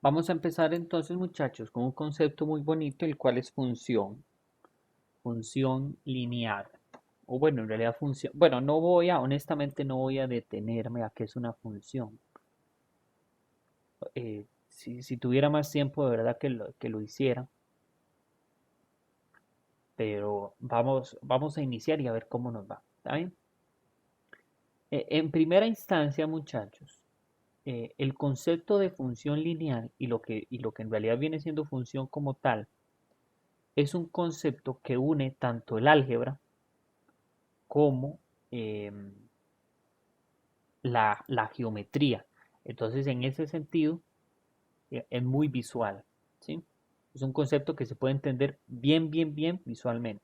Vamos a empezar entonces, muchachos, con un concepto muy bonito, el cual es función lineal. O bueno, en realidad función. Bueno, honestamente no voy a detenerme a qué es una función. Si tuviera más tiempo, de verdad que lo hiciera, pero vamos a iniciar y a ver cómo nos va. ¿Está bien? En primera instancia, muchachos, el concepto de función lineal y lo que en realidad viene siendo función como tal es un concepto que une tanto el álgebra como la geometría. Entonces, en ese sentido, es muy visual, ¿sí? Es un concepto que se puede entender bien, bien, bien visualmente.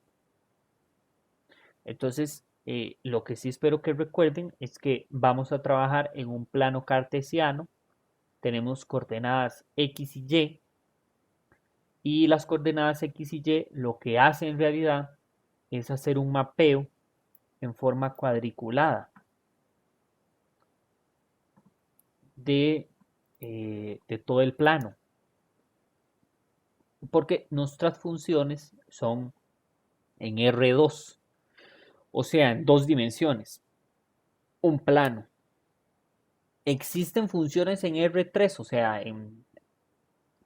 Entonces, lo que sí espero que recuerden es que vamos a trabajar en un plano cartesiano. Tenemos coordenadas X y las coordenadas X y Y lo que hace en realidad es hacer un mapeo en forma cuadriculada de todo el plano, porque nuestras funciones son en R2, o sea, en dos dimensiones, un plano. Existen funciones en R3, o sea,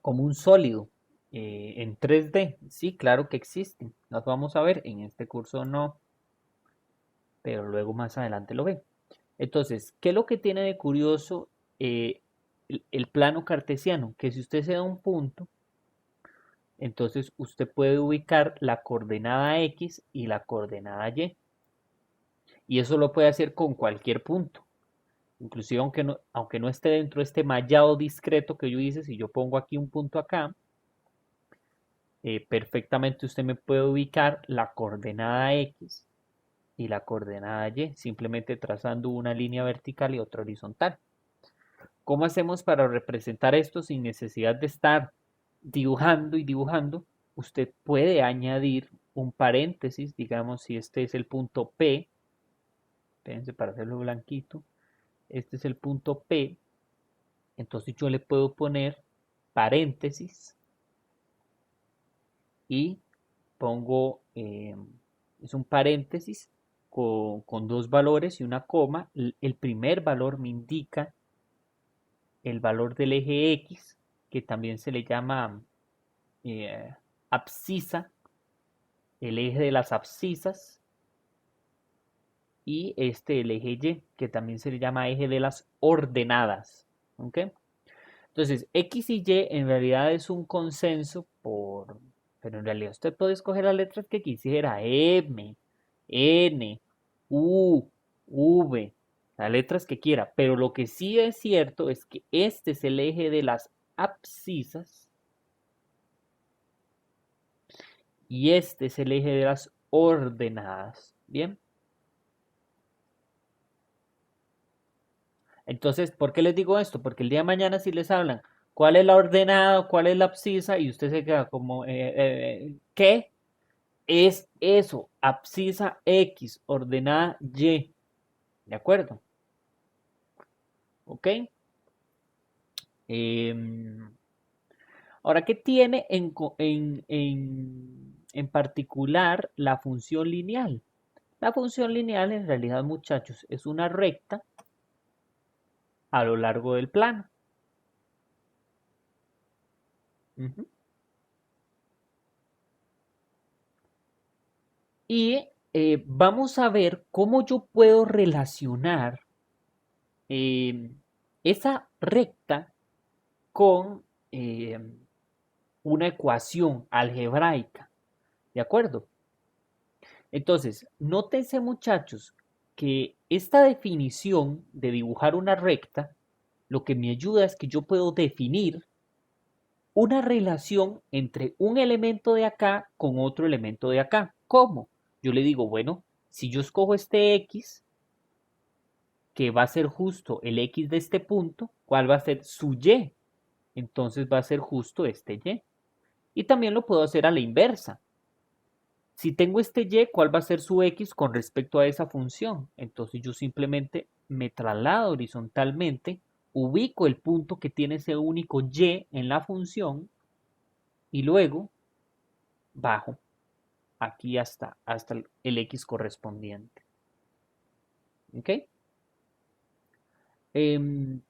como un sólido, en 3D. Sí, claro que existen. Las vamos a ver. En este curso no, pero luego más adelante lo ven. Entonces, ¿qué es lo que tiene de curioso el plano cartesiano? Que si usted se da un punto, entonces usted puede ubicar la coordenada X y la coordenada Y. Y eso lo puede hacer con cualquier punto. Inclusive aunque no esté dentro de este mallado discreto que yo hice, si yo pongo aquí un punto acá, perfectamente usted me puede ubicar la coordenada X y la coordenada Y, simplemente trazando una línea vertical y otra horizontal. ¿Cómo hacemos para representar esto sin necesidad de estar dibujando y dibujando? Usted puede añadir un paréntesis, digamos, si este es el punto P, espérense para hacerlo blanquito, este es el punto P, entonces yo le puedo poner paréntesis y pongo, es un paréntesis con dos valores y una coma. El primer valor me indica el valor del eje X, que también se le llama abscisa, el eje de las abscisas, y el eje Y, que también se le llama eje de las ordenadas. ¿Ok? Entonces, X y Y en realidad es un consenso pero en realidad usted puede escoger las letras que quisiera, M, N, U, V, las letras que quiera, pero lo que sí es cierto es que este es el eje de las abscisas y este es el eje de las ordenadas. Bien, entonces, ¿por qué les digo esto? Porque el día de mañana si les hablan, ¿cuál es la ordenada, cuál es la abscisa? Y usted se queda como, ¿qué? Es eso, abscisa X, ordenada Y. ¿De acuerdo? ¿Ok? Em, Ahora, ¿qué tiene en particular la función lineal? La función lineal en realidad, muchachos, es una recta a lo largo del plano. Ujú. Y vamos a ver cómo yo puedo relacionar em, esa recta con una ecuación algebraica. ¿De acuerdo? Entonces, nótense muchachos que esta definición de dibujar una recta, lo que me ayuda es que yo puedo definir una relación entre un elemento de acá con otro elemento de acá. ¿Cómo? Yo le digo, bueno, si yo escojo este X, que va a ser justo el X de este punto, ¿cuál va a ser su Y? Entonces va a ser justo este Y. Y también lo puedo hacer a la inversa. Si tengo este Y, ¿cuál va a ser su X con respecto a esa función? Entonces yo simplemente me traslado horizontalmente ubico el punto que tiene ese único y en la función y luego bajo aquí hasta el x correspondiente. ¿Ok? Em,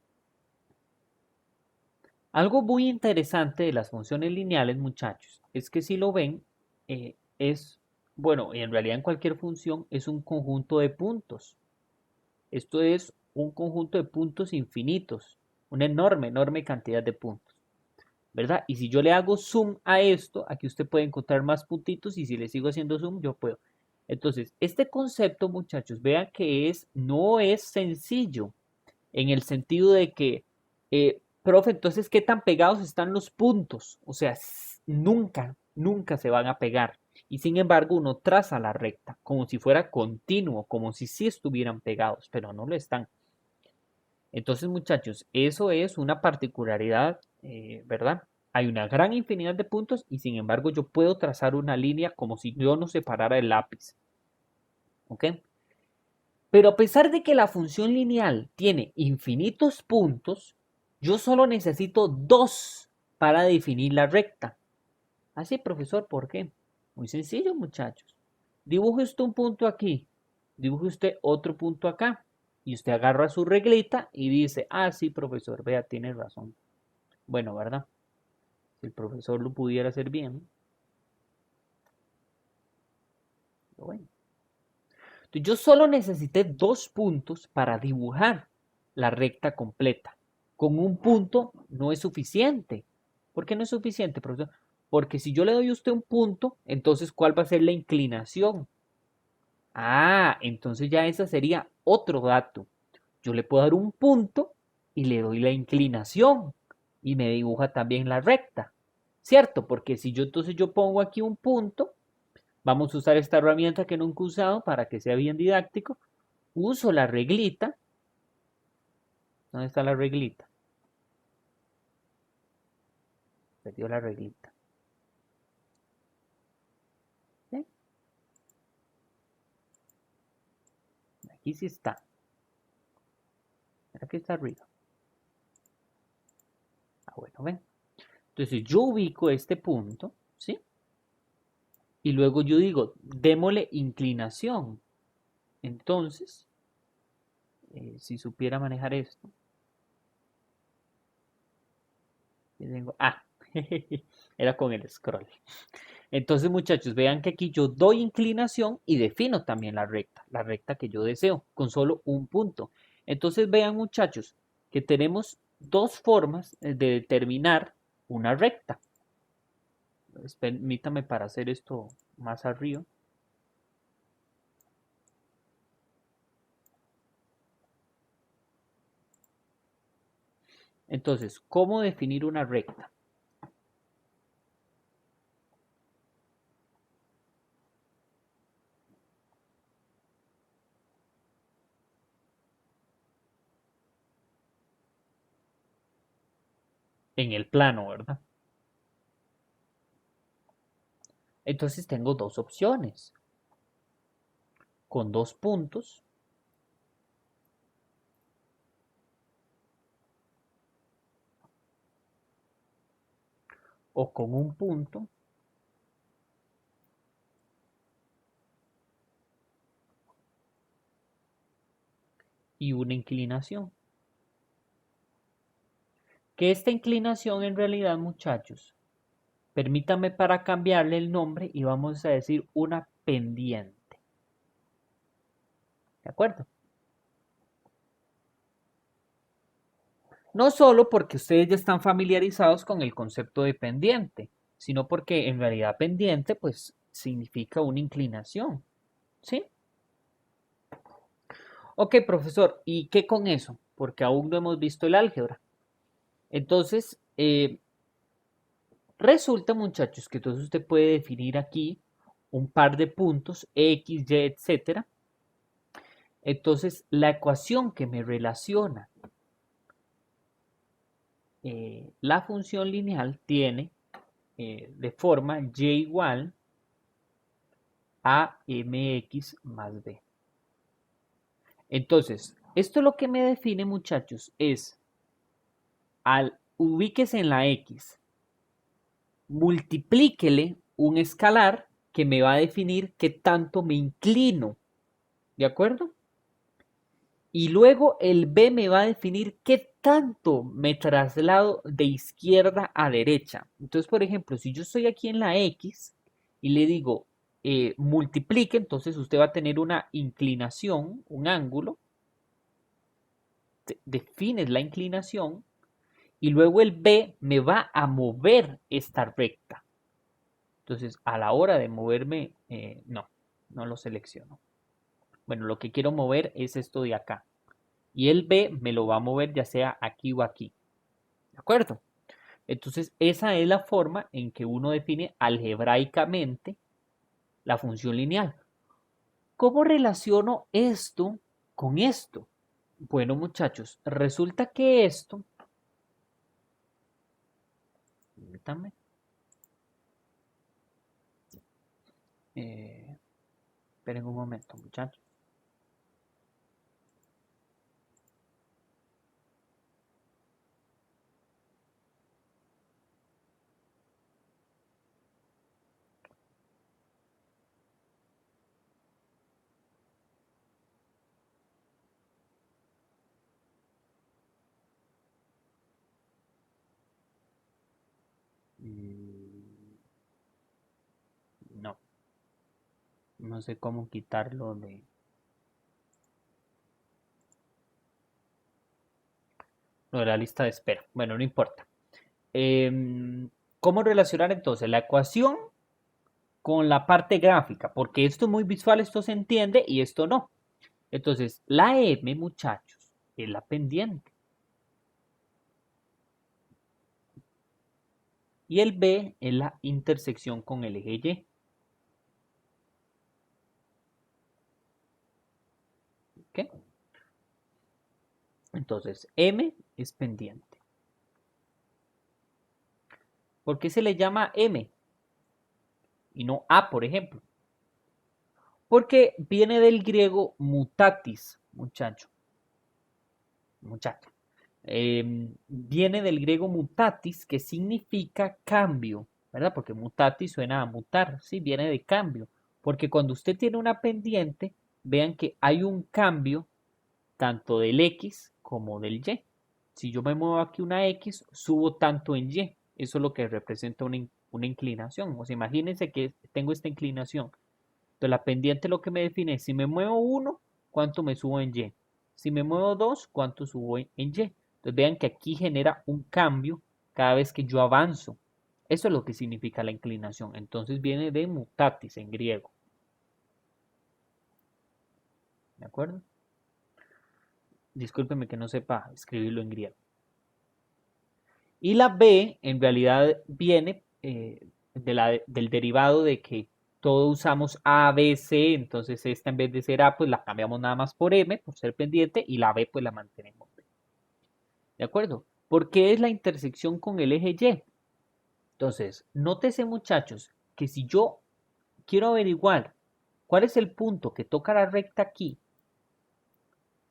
Algo muy interesante de las funciones lineales, muchachos, es que si lo ven, bueno, en realidad en cualquier función es un conjunto de puntos. Esto es un conjunto de puntos infinitos, una enorme, enorme cantidad de puntos, ¿verdad? Y si yo le hago zoom a esto, aquí usted puede encontrar más puntitos y si le sigo haciendo zoom, yo puedo. Entonces, este concepto, muchachos, vean que no es sencillo en el sentido de que, profe, entonces, ¿qué tan pegados están los puntos? O sea, nunca, nunca se van a pegar. Y sin embargo, uno traza la recta como si fuera continuo, como si sí estuvieran pegados, pero no lo están. Entonces, muchachos, eso es una particularidad, ¿verdad? Hay una gran infinidad de puntos y sin embargo yo puedo trazar una línea como si yo no separara el lápiz. ¿Ok? Pero a pesar de que la función lineal tiene infinitos puntos, yo solo necesito dos para definir la recta. Así, profesor, ¿por qué? Muy sencillo, muchachos. Dibuje usted un punto aquí, dibuje usted otro punto acá, y usted agarra su reglita y dice, ah, sí, profesor, vea, tiene razón. Bueno, ¿verdad? Si el profesor lo pudiera hacer bien, pero bueno. Entonces, yo solo necesité dos puntos para dibujar la recta completa. Con un punto no es suficiente. ¿Por qué no es suficiente, profesor? Porque si yo le doy a usted un punto, entonces ¿cuál va a ser la inclinación? Ah, entonces ya ese sería otro dato. Yo le puedo dar un punto y le doy la inclinación y me dibuja también la recta. ¿Cierto? Porque si yo entonces yo pongo aquí un punto, vamos a usar esta herramienta que nunca he usado para que sea bien didáctico. Uso la reglita. ¿Dónde está la reglita? Perdió la reglita. ¿Sí? Aquí sí está. Aquí está arriba. Ah, bueno, ven. Entonces yo ubico este punto, ¿sí? Y luego yo digo, démosle inclinación. Entonces, si supiera manejar esto, tengo, era con el scroll. Entonces, muchachos, vean que aquí yo doy inclinación y defino también la recta que yo deseo, con solo un punto. Entonces, vean, muchachos, que tenemos dos formas de determinar una recta. Permítame para hacer esto más arriba. Entonces, ¿cómo definir una recta? En el plano, ¿verdad? Entonces tengo dos opciones, con dos puntos o con un punto y una inclinación. Que esta inclinación en realidad, muchachos, permítame para cambiarle el nombre y vamos a decir una pendiente. ¿De acuerdo? No solo porque ustedes ya están familiarizados con el concepto de pendiente, sino porque en realidad pendiente pues significa una inclinación. ¿Sí? Ok, profesor, ¿y qué con eso? Porque aún no hemos visto el álgebra. Entonces, resulta, muchachos, que entonces usted puede definir aquí un par de puntos, X, Y, etcétera. Entonces, la ecuación que me relaciona la función lineal tiene de forma y igual a mx más b. Entonces, esto lo que me define, muchachos, es Ubíquese en la X, multiplíquele un escalar que me va a definir qué tanto me inclino, ¿de acuerdo? Y luego el B me va a definir qué tanto me traslado de izquierda a derecha. Entonces, por ejemplo, si yo estoy aquí en la X y le digo multiplique, entonces usted va a tener una inclinación, un ángulo, defines la inclinación y luego el B me va a mover esta recta. Entonces, a la hora de moverme, no lo selecciono. Bueno, lo que quiero mover es esto de acá. Y el B me lo va a mover ya sea aquí o aquí. ¿De acuerdo? Entonces, esa es la forma en que uno define algebraicamente la función lineal. ¿Cómo relaciono esto con esto? Bueno, muchachos, resulta que esto, permítanme, eh, esperen un momento, muchachos. Mm, No, no sé cómo quitarlo de la lista de espera. Bueno, no importa. ¿Cómo relacionar entonces la ecuación con la parte gráfica? Porque esto es muy visual, esto se entiende y esto no. Entonces, la M, muchachos, es la pendiente. Y el B es la intersección con el eje Y. ¿Ok? Entonces, M es pendiente. ¿Por qué se le llama M y no A, por ejemplo? Porque viene del griego mutatis, muchacho. Muchacho. Viene del griego mutatis, que significa cambio, ¿verdad? Porque mutatis suena a mutar, sí, viene de cambio. Porque cuando usted tiene una pendiente, vean que hay un cambio tanto del X como del Y. Si yo me muevo aquí una X, subo tanto en Y. Eso es lo que representa una inclinación. O sea, imagínense que tengo esta inclinación. Entonces la pendiente lo que me define es si me muevo 1, cuánto me subo en Y. Si me muevo 2, cuánto subo en Y. Entonces vean que aquí genera un cambio cada vez que yo avanzo. Eso es lo que significa la inclinación. Entonces viene de mutatis en griego. ¿De acuerdo? Discúlpeme que no sepa escribirlo en griego. Y la B en realidad viene del derivado de que todos usamos A, B, C, entonces esta en vez de ser A, pues la cambiamos nada más por M, por ser pendiente, y la B pues la mantenemos B. ¿De acuerdo? ¿Por qué es la intersección con el eje Y? Entonces, nótese muchachos que si yo quiero averiguar cuál es el punto que toca la recta aquí,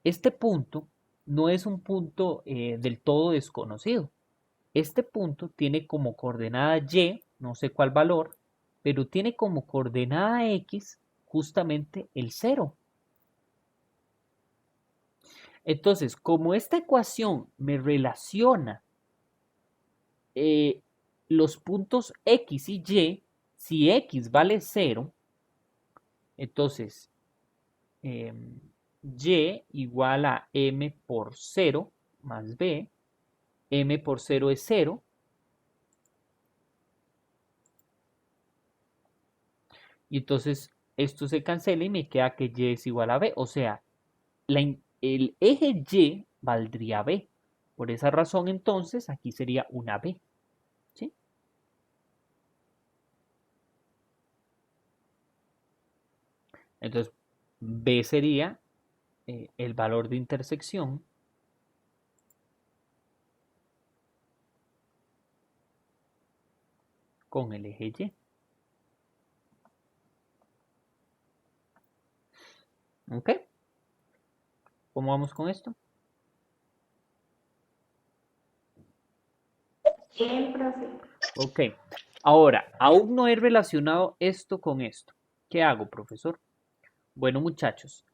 este punto no es un punto del todo desconocido. Este punto tiene como coordenada Y, no sé cuál valor, pero tiene como coordenada X justamente el 0. Entonces, como esta ecuación me relaciona eh, los puntos X y Y, si X vale 0, entonces eh, Y igual a M por 0 más B, M por 0 es 0, y entonces esto se cancela y me queda que Y es igual a B, o sea, el eje Y valdría B. Por esa razón, entonces, aquí sería una B. ¿Sí? Entonces, B sería el valor de intersección con el eje Y. ¿Ok? ¿Cómo vamos con esto? Bien, profe. Ok. Ahora, aún no he relacionado esto con esto. ¿Qué hago, profesor? Bueno, muchachos,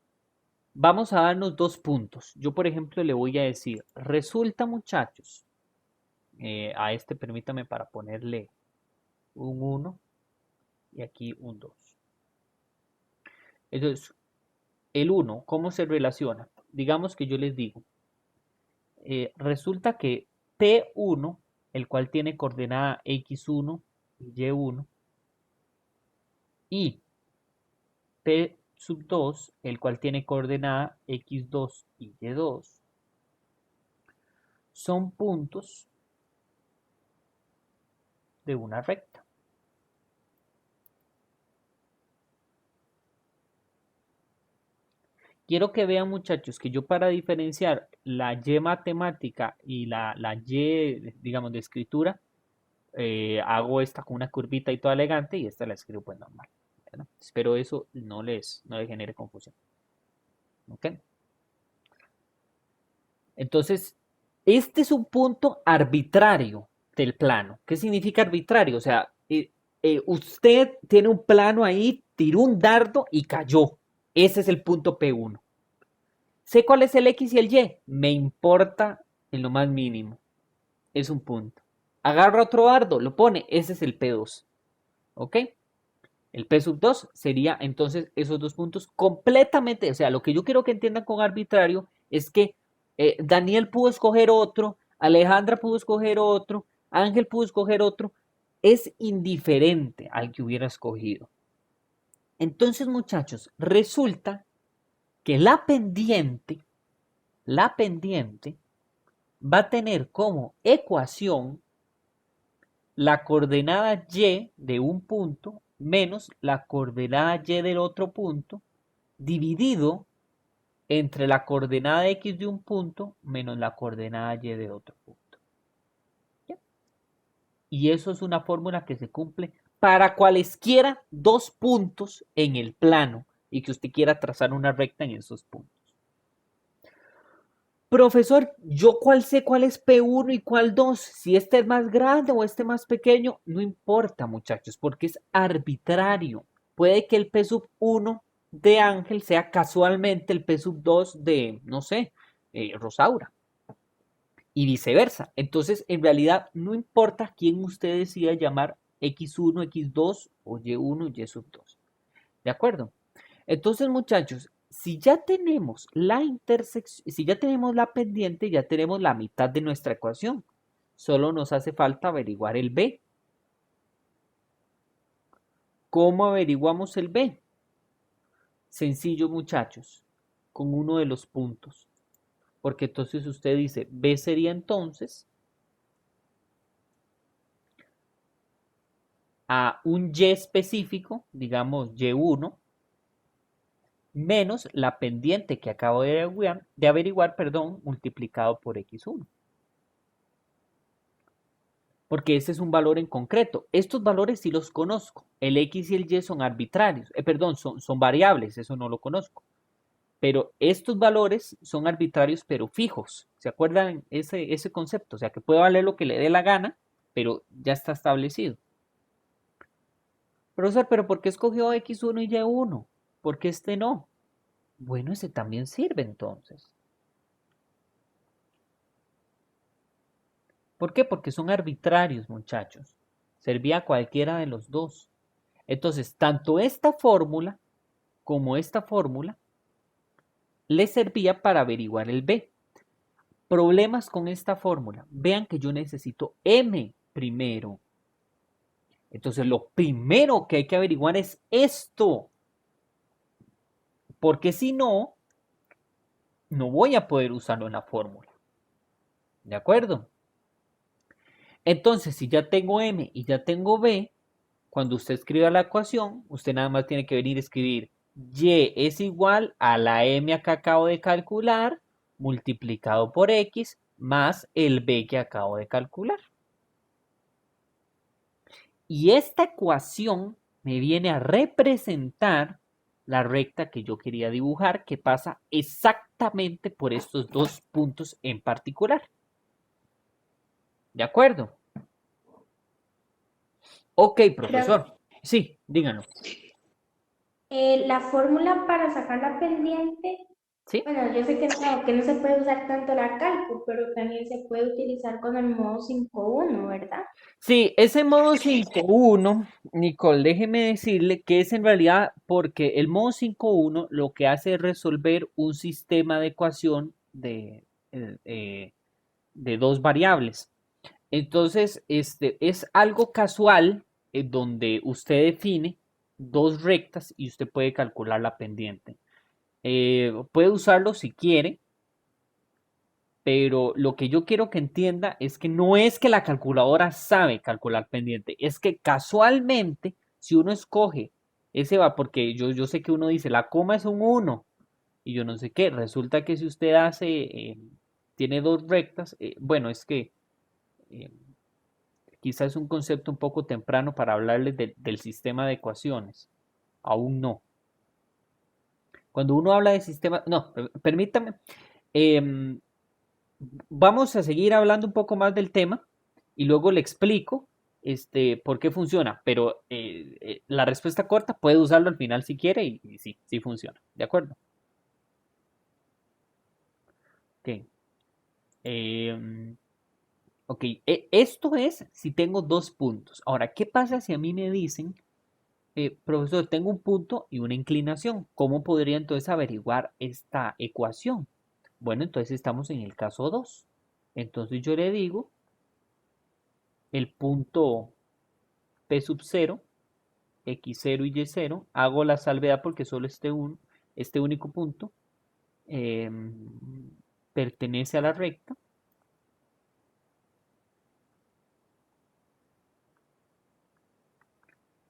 vamos a darnos dos puntos. Yo, por ejemplo, le voy a decir, resulta, muchachos, a este permítame para ponerle un uno y aquí un 2. Entonces, el uno, ¿cómo se relaciona? Digamos que yo les digo, resulta que P1, el cual tiene coordenada x1 y y1, y P sub 2, el cual tiene coordenada x2 y y2, son puntos de una recta. Quiero que vean, muchachos, que yo para diferenciar la Y matemática y la Y, digamos, de escritura, hago esta con una curvita y toda elegante y esta la escribo pues normal, ¿verdad? Espero eso no les genere confusión. ¿Ok? Entonces, este es un punto arbitrario del plano. ¿Qué significa arbitrario? O sea, usted tiene un plano ahí, tiró un dardo y cayó. Ese es el punto P1. Sé cuál es el X y el Y. Me importa en lo más mínimo. Es un punto. Agarra otro dardo, lo pone. Ese es el P2. ¿Ok? El P sub 2 sería entonces esos dos puntos completamente. O sea, lo que yo quiero que entiendan con arbitrario es que Daniel pudo escoger otro, Alejandra pudo escoger otro, Ángel pudo escoger otro. Es indiferente al que hubiera escogido. Entonces, muchachos, resulta que la pendiente va a tener como ecuación la coordenada y de un punto menos la coordenada y del otro punto dividido entre la coordenada x de un punto menos la coordenada y de otro punto. ¿Ya? Y eso es una fórmula que se cumple para cualesquiera dos puntos en el plano y que usted quiera trazar una recta en esos puntos. Profesor, ¿yo cuál sé cuál es P1 y cuál 2? Si este es más grande o este más pequeño, no importa, muchachos, porque es arbitrario. Puede que el P sub 1 de Ángel sea casualmente el P sub 2 de, no sé, Rosaura. Y viceversa. Entonces, en realidad, no importa quién usted decida llamar X1, X2 o Y1 y Y sub 2. ¿De acuerdo? Entonces, muchachos, si ya tenemos la intersección, si ya tenemos la pendiente, ya tenemos la mitad de nuestra ecuación. Solo nos hace falta averiguar el B. ¿Cómo averiguamos el B? Sencillo, muchachos, con uno de los puntos. Porque entonces usted dice, B sería entonces a un Y específico, digamos Y1, menos la pendiente que acabo de averiguar, perdón, multiplicado por X1. Porque ese es un valor en concreto. Estos valores sí los conozco. El X y el Y son arbitrarios, perdón, son variables, eso no lo conozco. Pero estos valores son arbitrarios pero fijos. ¿Se acuerdan ese concepto? O sea, que puede valer lo que le dé la gana, pero ya está establecido. Profesor, ¿pero por qué escogió X1 y Y1? ¿Por qué este no? Bueno, ese también sirve entonces. ¿Por qué? Porque son arbitrarios, muchachos. Servía a cualquiera de los dos. Entonces, tanto esta fórmula como esta fórmula le servía para averiguar el B. Problemas con esta fórmula. Vean que yo necesito M primero. Entonces, lo primero que hay que averiguar es esto. Porque si no, no voy a poder usarlo en la fórmula. ¿De acuerdo? Entonces, si ya tengo M y ya tengo B, cuando usted escriba la ecuación, usted nada más tiene que venir a escribir Y es igual a la M que acabo de calcular multiplicado por X más el B que acabo de calcular. Y esta ecuación me viene a representar la recta que yo quería dibujar, que pasa exactamente por estos dos puntos en particular. ¿De acuerdo? Ok, Profe, profesor. Sí, díganlo. la fórmula para sacar la pendiente, ¿Sí? bueno, yo sé que no se puede usar tanto la calco, pero también se puede utilizar con el modo 5.1, ¿verdad? Sí, ese modo 5.1, Nicole, déjeme decirle que es en realidad porque el modo 5.1 lo que hace es resolver un sistema de ecuación de dos variables. Entonces, es algo casual donde usted define dos rectas y usted puede calcular la pendiente. Puede usarlo si quiere, pero lo que yo quiero que entienda es que no es que la calculadora sabe calcular pendiente, es que casualmente, si uno escoge ese va, porque yo sé que uno dice la coma es un uno y yo no sé qué, resulta que si usted tiene dos rectas, bueno, es que eh, quizás es un concepto un poco temprano para hablarles del sistema de ecuaciones, aún no. Cuando uno habla de sistema, no, permítame, em, vamos a seguir hablando un poco más del tema y luego le explico por qué funciona, pero la respuesta corta puede usarlo al final si quiere y sí, sí funciona. ¿De acuerdo? Ok. em, ok, esto es si tengo dos puntos. Ahora, ¿qué pasa si a mí me dicen, profesor, tengo un punto y una inclinación? ¿Cómo podría entonces averiguar esta ecuación? Bueno, entonces estamos en el caso 2. Entonces yo le digo el punto P sub 0, X0 y Y0, hago la salvedad porque solo este único punto eh, pertenece a la recta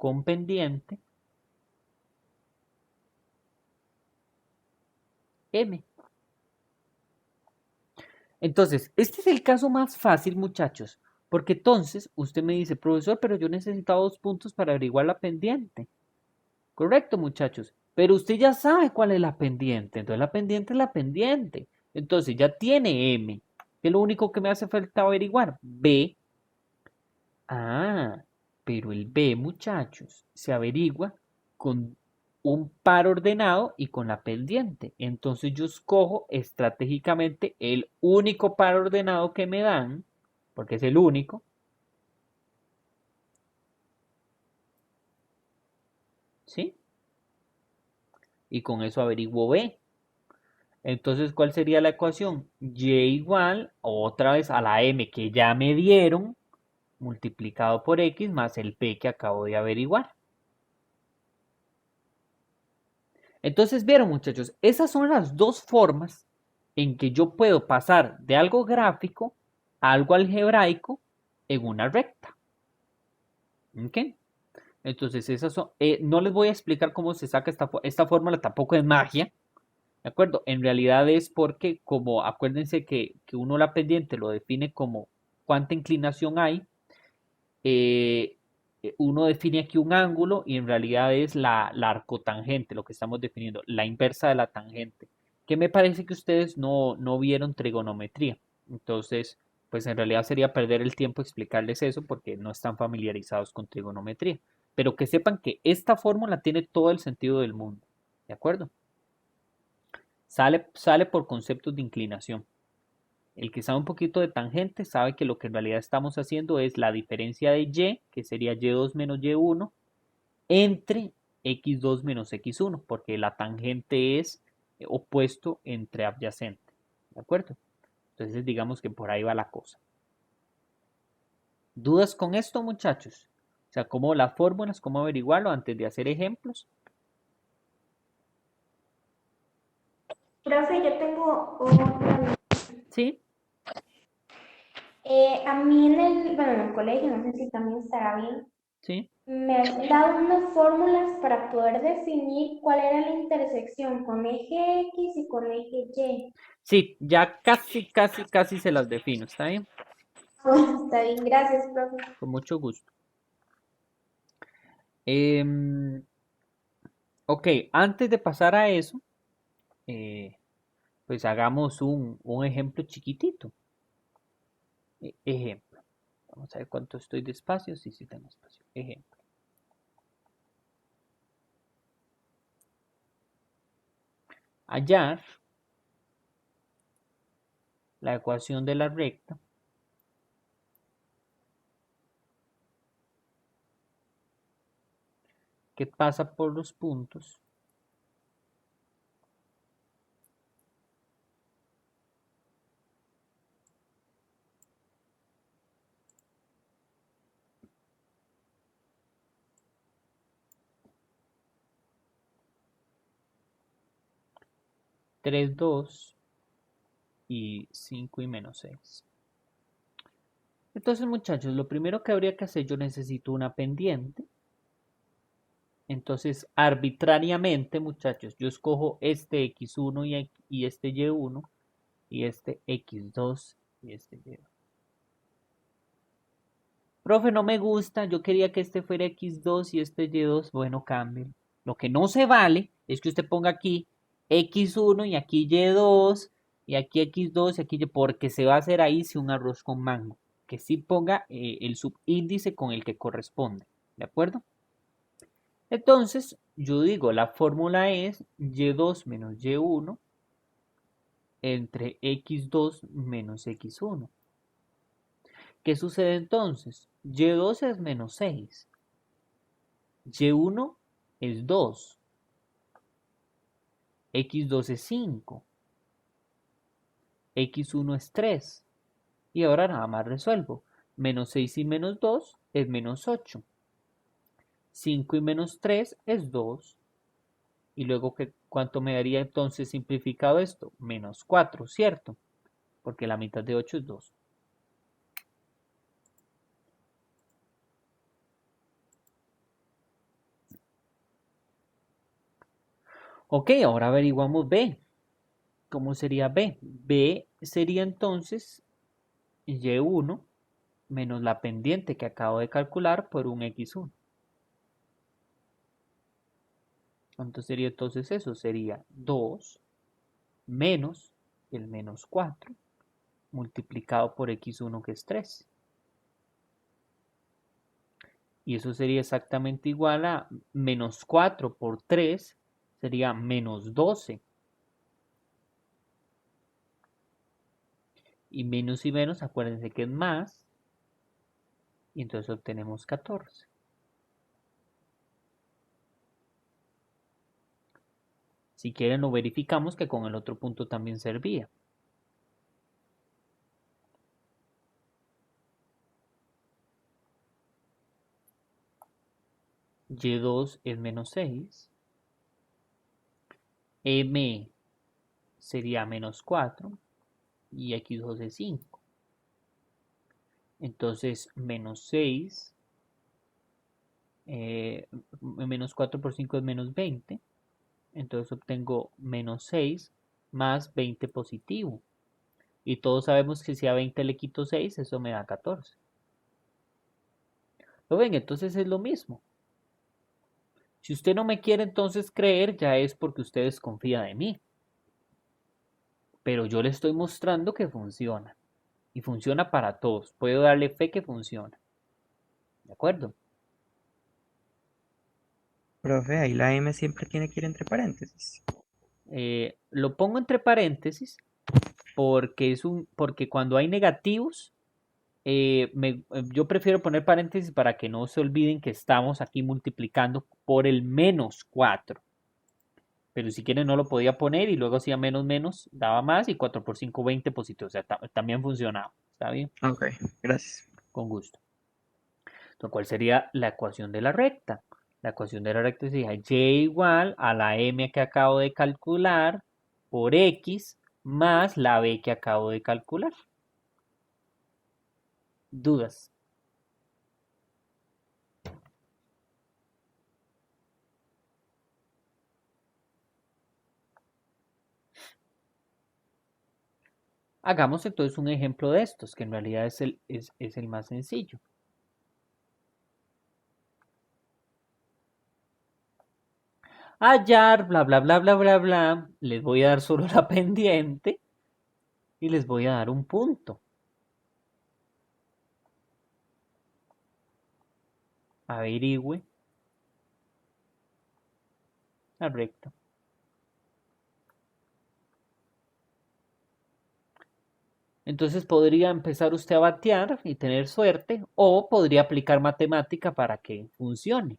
con pendiente M. Entonces, este es el caso más fácil, muchachos, porque entonces usted me dice, profesor, pero yo necesitaba dos puntos para averiguar la pendiente. Correcto, muchachos, pero usted ya sabe cuál es la pendiente, entonces la pendiente es la pendiente. Entonces ya tiene M, que es lo único que me hace falta averiguar. B. Ah, pero el B, muchachos, se averigua con un par ordenado y con la pendiente. Entonces yo escojo estratégicamente el único par ordenado que me dan, porque es el único, ¿sí? Y con eso averiguo B. Entonces, ¿cuál sería la ecuación? Y igual, otra vez a la M que ya me dieron, multiplicado por X más el P que acabo de averiguar. Entonces, vieron muchachos, esas son las dos formas en que yo puedo pasar de algo gráfico a algo algebraico en una recta. ¿Ok? Entonces, no les voy a explicar cómo se saca esta fórmula, tampoco es magia, ¿de acuerdo? En realidad es porque, como acuérdense que uno la pendiente lo define como cuánta inclinación hay, eh, uno define aquí un ángulo y en realidad es la arcotangente, lo que estamos definiendo, la inversa de la tangente, que me parece que ustedes no vieron trigonometría. Entonces, pues en realidad sería perder el tiempo explicarles eso porque no están familiarizados con trigonometría. Pero que sepan que esta fórmula tiene todo el sentido del mundo. ¿De acuerdo? Sale por conceptos de inclinación. El que sabe un poquito de tangente sabe que lo que en realidad estamos haciendo es la diferencia de y, que sería y2 menos y1, entre x2 menos x1, porque la tangente es opuesto entre adyacente. ¿De acuerdo? Entonces digamos que por ahí va la cosa. ¿Dudas con esto, muchachos? O sea, cómo las fórmulas, cómo averiguarlo antes de hacer ejemplos. Profe, yo tengo otra. Sí, A mí bueno, en el colegio, no sé si también estará bien, sí. me han dado unas fórmulas para poder definir cuál era la intersección con eje X y con eje Y. Sí, ya casi, casi, casi se las defino. ¿Está bien? Bueno, está bien, gracias, profe. Con mucho gusto. Em, ok, antes de pasar a eso, eh, pues hagamos un ejemplo chiquitito. Ejemplo. Vamos a ver cuánto estoy de espacio. Sí, sí tengo espacio. Ejemplo. Hallar la ecuación de la recta que pasa por los puntos tres, 2 y 5 y menos 6. Entonces, muchachos, lo primero que habría que hacer, yo necesito una pendiente. Entonces, arbitrariamente, muchachos, yo escojo este x1 y este y1 y este x2 y este y2. Profe, no me gusta, yo quería que este fuera x2 y este y2. Bueno, cambien. Lo que no se vale es que usted ponga aquí x1 y aquí y2 y aquí x2 y aquí y, porque se va a hacer ahí sí un arroz con mango. Que sí ponga el subíndice con el que corresponde. ¿De acuerdo? Entonces, yo digo, la fórmula es y2 menos y1 entre x2 menos x1. ¿Qué sucede entonces? Y2 es menos 6. Y1 es 2. X2 es 5. X1 es 3. Y ahora nada más resuelvo. Menos 6 y menos 2 es menos 8. 5 y menos 3 es 2. Y luego, ¿cuánto me daría entonces simplificado esto? Menos 4, ¿cierto? Porque la mitad de 8 es 2. Ok, ahora averiguamos B. ¿Cómo sería B? B sería entonces Y1 menos la pendiente que acabo de calcular por un X1. ¿Cuánto sería entonces eso? Sería 2 menos el menos 4 multiplicado por X1 que es 3. Y eso sería exactamente igual a menos 4 por 3 sería menos 12. Y menos, acuérdense que es más. Y entonces obtenemos 14. Si quieren lo verificamos que con el otro punto también servía. Y2 es menos 6. M sería menos 4. Y X2 es 5. Entonces, menos 6. Menos 4 por 5 es menos 20. Entonces obtengo menos 6 más 20 positivo. Y todos sabemos que si a 20 le quito 6, eso me da 14. ¿Lo ven? Entonces es lo mismo. Si usted no me quiere entonces creer, ya es porque usted desconfía de mí. Pero yo le estoy mostrando que funciona. Y funciona para todos. Puedo darle fe que funciona. ¿De acuerdo? Profe, ahí la M siempre tiene que ir entre paréntesis. Lo pongo entre paréntesis porque cuando hay negativos, yo prefiero poner paréntesis para que no se olviden que estamos aquí multiplicando por el menos 4. Pero si quieren no lo podía poner y luego hacía menos menos, daba más y 4 por 5, 20 positivo. O sea, también funcionaba. ¿Está bien? Ok, gracias. Con gusto. Entonces, ¿cuál sería la ecuación de la recta? La ecuación de la recta sería y igual a la m que acabo de calcular por x más la b que acabo de calcular. ¿Dudas? Hagamos entonces un ejemplo de estos, que en realidad es el más sencillo. Hallar, bla, bla, bla, bla, bla, bla. Les voy a dar solo la pendiente y les voy a dar un punto. averigüe la recta. Entonces podría empezar usted a batear y tener suerte, o podría aplicar matemática para que funcione.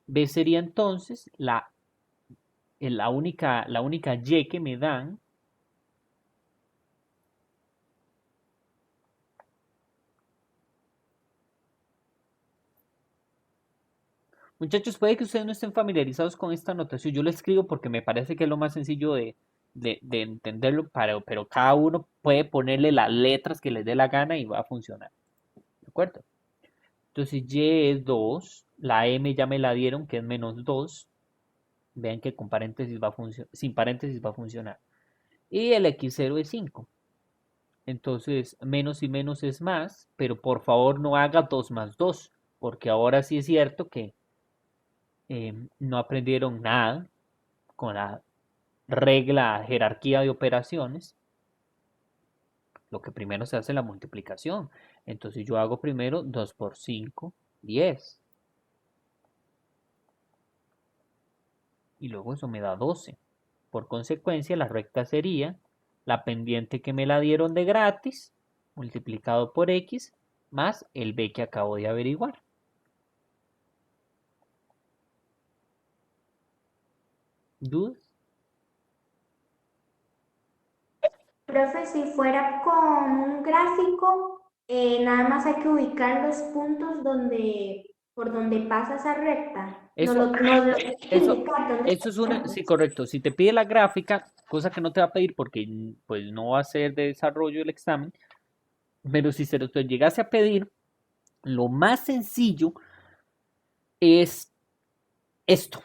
B sería entonces la única Y que me dan. Muchachos, puede que ustedes no estén familiarizados con esta notación. Yo lo escribo porque me parece que es lo más sencillo de entenderlo, pero cada uno puede ponerle las letras que les dé la gana y va a funcionar. ¿De acuerdo? Entonces Y es 2, la M ya me la dieron que es menos 2. Vean que con paréntesis va a sin paréntesis va a funcionar. Y el X0 es 5. Entonces, menos y menos es más, pero por favor no haga 2 más 2, porque ahora sí es cierto que no aprendieron nada con la regla jerarquía de operaciones. Lo que primero se hace es la multiplicación. Entonces yo hago primero 2 por 5, 10. Y luego eso me da 12. Por consecuencia, la recta sería la pendiente que me la dieron de gratis, multiplicado por X, más el B que acabo de averiguar. ¿Dudas? Profe, si fuera con un gráfico, nada más hay que ubicar los puntos por donde pasa esa recta. Eso, Nos lo tiene que eso, indicar dónde eso están es los una, sí, puntos. correcto. Si te pide la gráfica, cosa que no te va a pedir porque pues no va a ser de desarrollo el examen, pero si se lo llegase a pedir, lo más sencillo es esto.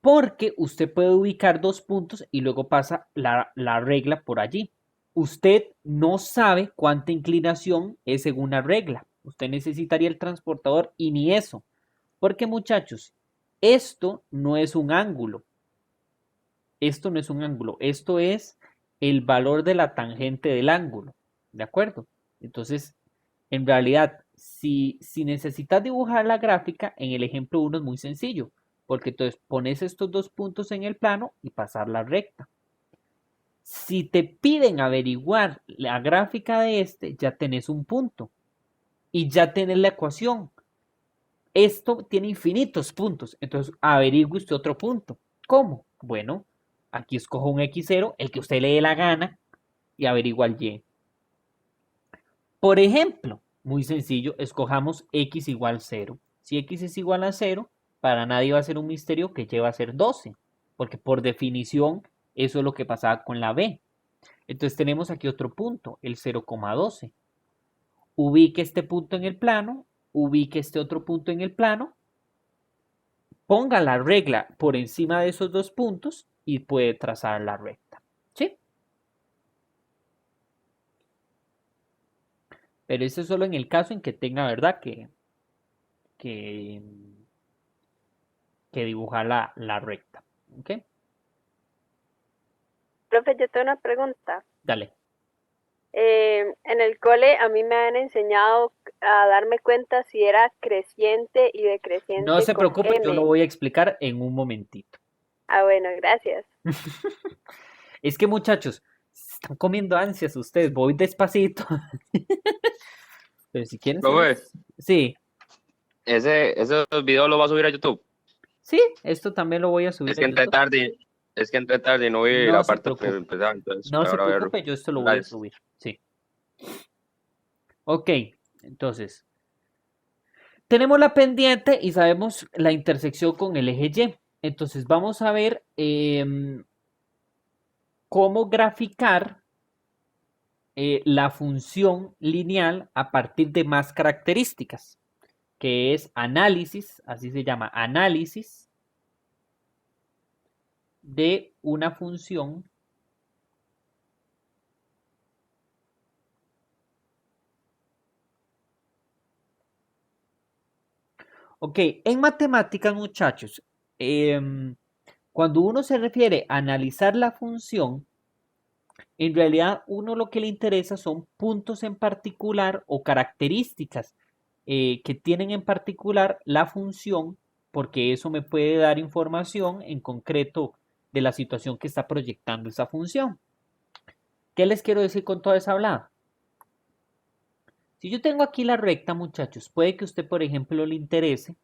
Porque usted puede ubicar dos puntos y luego pasa la regla por allí. Usted no sabe cuánta inclinación es según la regla. Usted necesitaría el transportador y ni eso. Porque muchachos, esto no es un ángulo. Esto no es un ángulo. Esto es el valor de la tangente del ángulo. ¿De acuerdo? Entonces, en realidad, si necesitas dibujar la gráfica, en el ejemplo 1 es muy sencillo, porque entonces pones estos dos puntos en el plano y pasar la recta. Si te piden averiguar la gráfica de este, ya tenés un punto y ya tenés la ecuación. Esto tiene infinitos puntos, entonces averigüe usted otro punto. ¿Cómo? Bueno, aquí escojo un X0, el que usted le dé la gana, y averigua el Y. Por ejemplo, muy sencillo, escojamos X igual 0. Si X es igual a 0, para nadie va a ser un misterio que Y va a ser 12, porque por definición eso es lo que pasaba con la B. Entonces tenemos aquí otro punto, el 0,12. Ubique este punto en el plano, ubique este otro punto en el plano, ponga la regla por encima de esos dos puntos y puede trazar la recta. ¿Sí? Pero eso es solo en el caso en que tenga, ¿verdad? Que, que dibujar la recta. ¿Ok? Profe, yo tengo una pregunta. Dale. En el cole a mí me han enseñado a darme cuenta si era creciente y No decreciente se con preocupe, yo lo n. voy a explicar en un momentito. Ah, bueno, gracias. Es que muchachos, están comiendo ansias ustedes, voy despacito. Pero si quieren seguir. Profe, Sí, ese video lo va a subir a YouTube. sí, esto también lo voy a subir Es a que entré YouTube. tarde, es que entré tarde y no vi No la se parte preocupe, empezada, entonces no se para verlo. preocupe, yo esto lo voy a Gracias. subir. Sí. Ok, entonces, tenemos la pendiente y sabemos la intersección con el eje Y. Entonces vamos a ver cómo graficar la función lineal a partir de más características, que es análisis, así se llama, análisis de una función Ok, en matemáticas, muchachos, cuando uno se refiere a analizar la función, En realidad, uno lo que le interesa son puntos en particular o características que tienen en particular la función, porque eso me puede dar información en concreto de la situación que está proyectando esa función. ¿Qué les quiero decir con toda esa hablada? Si yo tengo aquí la recta, muchachos, puede que a usted, por ejemplo, le interese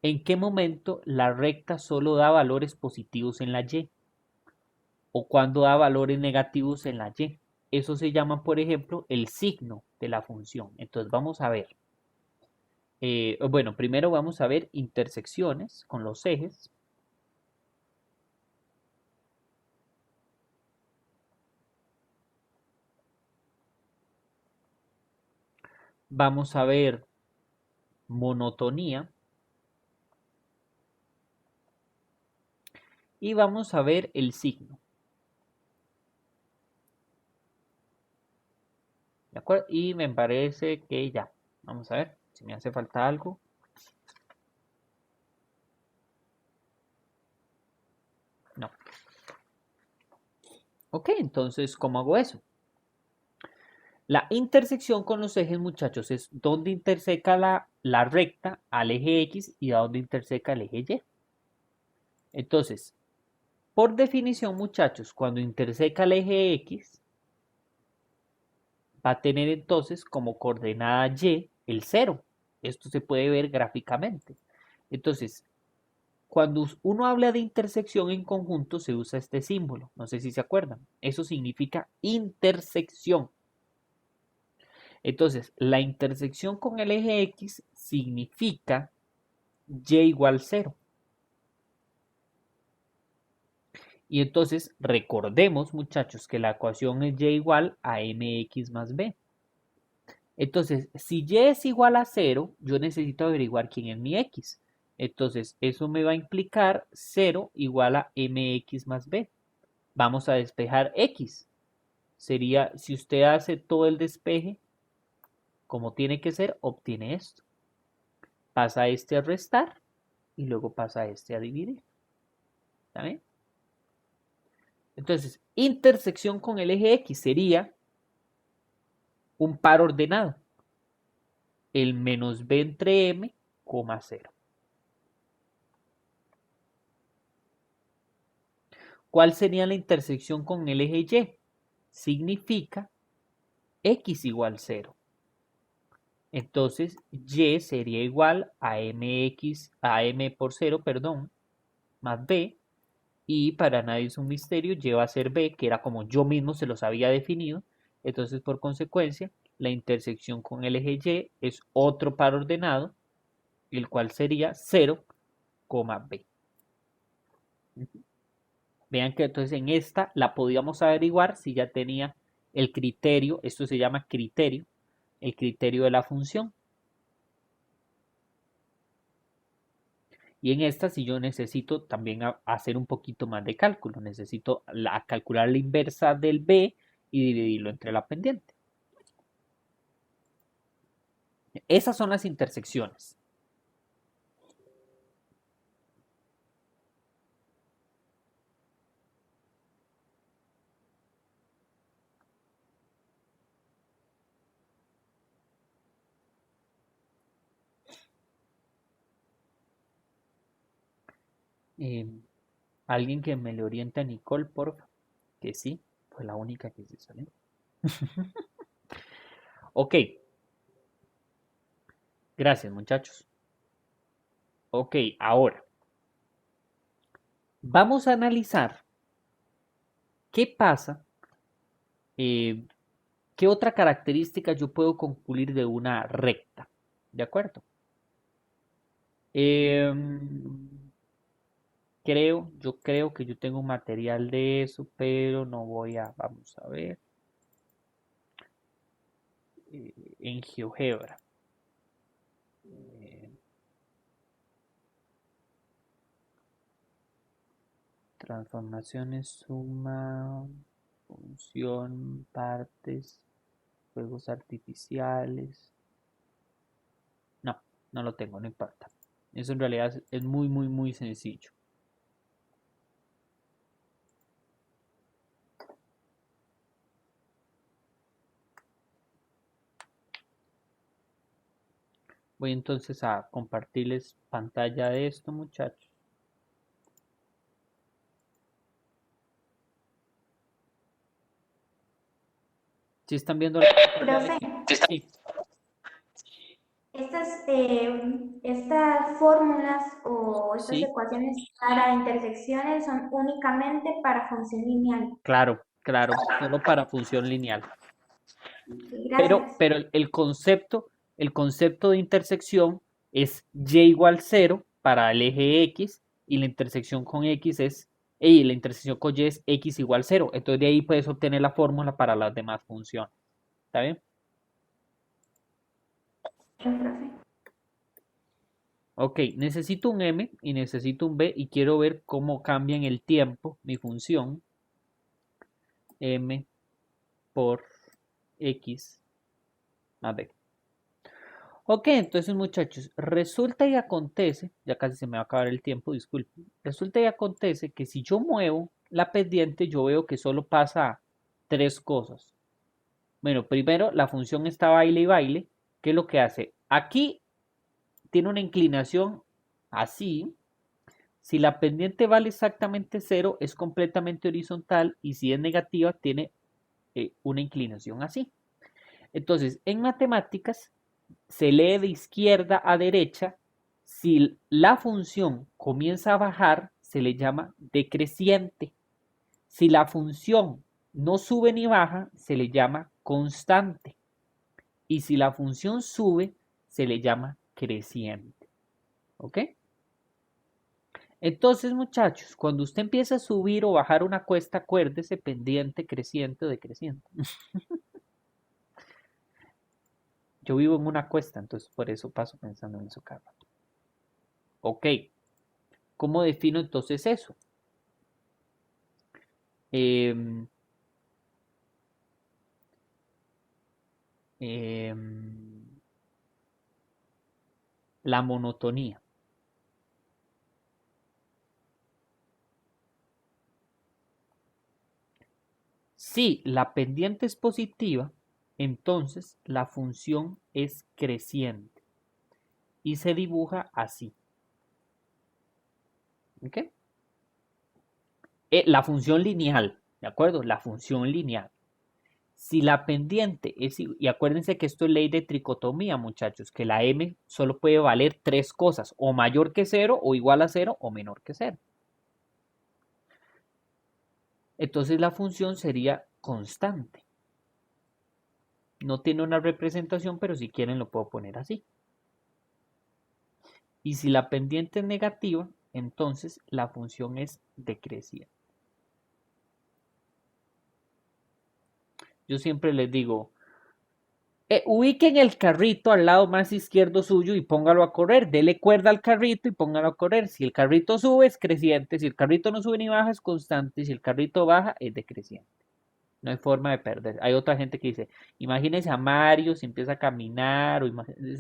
en qué momento la recta solo da valores positivos en la y o cuando da valores negativos en la y. Eso se llama, por ejemplo, el signo de la función. Entonces vamos a ver. Bueno, primero vamos a ver intersecciones con los ejes. Vamos a ver monotonía. Y vamos a ver el signo. ¿De acuerdo? Y me parece que ya. Vamos a ver si me hace falta algo. No. Ok, entonces, ¿cómo hago eso? La intersección con los ejes, muchachos, es donde interseca la recta al eje X y a donde interseca el eje Y. Entonces, por definición, muchachos, cuando interseca el eje X, va a tener entonces como coordenada Y el 0. Esto se puede ver gráficamente. Entonces, cuando uno habla de intersección en conjunto, se usa este símbolo. No sé si se acuerdan. Eso significa intersección. Entonces, la intersección con el eje X significa Y igual 0. Y entonces, recordemos, muchachos, que la ecuación es Y igual a mx más b. Entonces, si Y es igual a 0, yo necesito averiguar quién es mi X. Entonces, eso me va a implicar 0 igual a mx más b. Vamos a despejar X. Sería, si usted hace todo el despeje como tiene que ser, obtiene esto. Pasa este a restar y luego pasa este a dividir. ¿Está bien? Entonces, intersección con el eje X sería un par ordenado. El menos b entre m, 0. ¿Cuál sería la intersección con el eje Y? Significa x igual 0. Entonces, y sería igual a mx, a m por 0, perdón, más b. Y para nadie es un misterio, y va a ser b, que era como yo mismo se los había definido. Entonces, por consecuencia, la intersección con el eje Y es otro par ordenado, el cual sería 0, b. Vean que entonces en esta la podíamos averiguar si ya tenía el criterio, esto se llama criterio, el criterio de la función. Y en esta, si yo necesito también hacer un poquito más de cálculo, necesito calcular la inversa del b y dividirlo entre la pendiente. Esas son las intersecciones. Alguien que me le oriente a Nicole, porfa. Que sí, fue la única que se salió. Ok. Gracias, muchachos. Ok, ahora. Vamos a analizar qué pasa, qué otra característica yo puedo concluir de una recta. ¿De acuerdo? Yo creo que yo tengo material de eso, pero no voy a, vamos a ver, en GeoGebra. Transformaciones, suma, función, partes, juegos artificiales. No, no lo tengo, no importa. Eso en realidad es muy, muy, muy sencillo. Voy entonces a compartirles pantalla de esto, muchachos. ¿Sí están viendo la pantalla de Profe, aquí? Sí, estas fórmulas o estas sí, ecuaciones para intersecciones son únicamente para función lineal. claro, claro, solo para función lineal. Gracias. Pero el concepto de intersección es y igual 0 para el eje X y la intersección con X es, y la intersección con Y es X igual 0. Entonces de ahí puedes obtener la fórmula para las demás funciones. ¿Está bien? Profe. Ok, necesito un M y necesito un B y quiero ver cómo cambia en el tiempo mi función M por X más B. Ok, entonces muchachos, resulta y acontece, ya casi se me va a acabar el tiempo, disculpen, resulta y acontece que si yo muevo la pendiente, yo veo que solo pasa tres cosas. Bueno, primero la función está baile y baile, ¿qué es lo que hace? Aquí tiene una inclinación así, si la pendiente vale exactamente 0, es completamente horizontal y si es negativa, tiene una inclinación así. Entonces, en matemáticas, se lee de izquierda a derecha. Si la función comienza a bajar, se le llama decreciente. Si la función no sube ni baja, se le llama constante. Y si la función sube, se le llama creciente. ¿Ok? Entonces, muchachos, cuando usted empieza a subir o bajar una cuesta, acuérdese pendiente, creciente o decreciente. Yo vivo en una cuesta, entonces por eso paso pensando en eso cada rato. Ok, ¿cómo defino entonces eso? Em, em, la monotonía. Si la pendiente es positiva, entonces la función es creciente y se dibuja así. ¿Ok? La función lineal, ¿de acuerdo? La función lineal. Si la pendiente es, y acuérdense que esto es ley de tricotomía, muchachos, que la m solo puede valer tres cosas, o mayor que 0, o igual a 0, o menor que 0. Entonces la función sería constante. No tiene una representación, pero si quieren lo puedo poner así. Y si la pendiente es negativa, entonces la función es decreciente. Yo siempre les digo, ubiquen el carrito al lado más izquierdo suyo y póngalo a correr. Dele cuerda al carrito y póngalo a correr. Si el carrito sube es creciente, si el carrito no sube ni baja es constante, si el carrito baja es decreciente. No hay forma de perder. Hay otra gente que dice, imagínense a Mario si empieza a caminar, o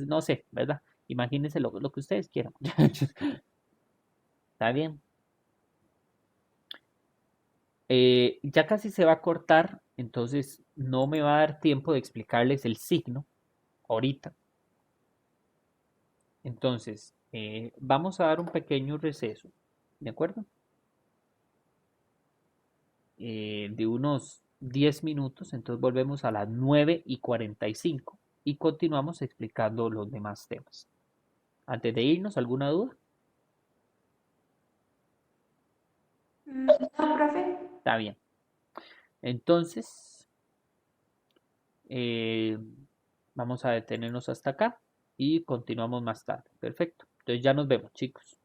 no sé, ¿verdad? Imagínense lo que ustedes quieran. Está bien. Ya casi se va a cortar, entonces no me va a dar tiempo de explicarles el signo ahorita. Entonces, vamos a dar un pequeño receso, ¿de acuerdo? De unos 10 minutos, entonces volvemos a las 9:45 y continuamos explicando los demás temas. Antes de irnos, ¿alguna duda? No, profe. Está bien. Entonces, eh, vamos a detenernos hasta acá y continuamos más tarde. Perfecto. Entonces ya nos vemos, chicos.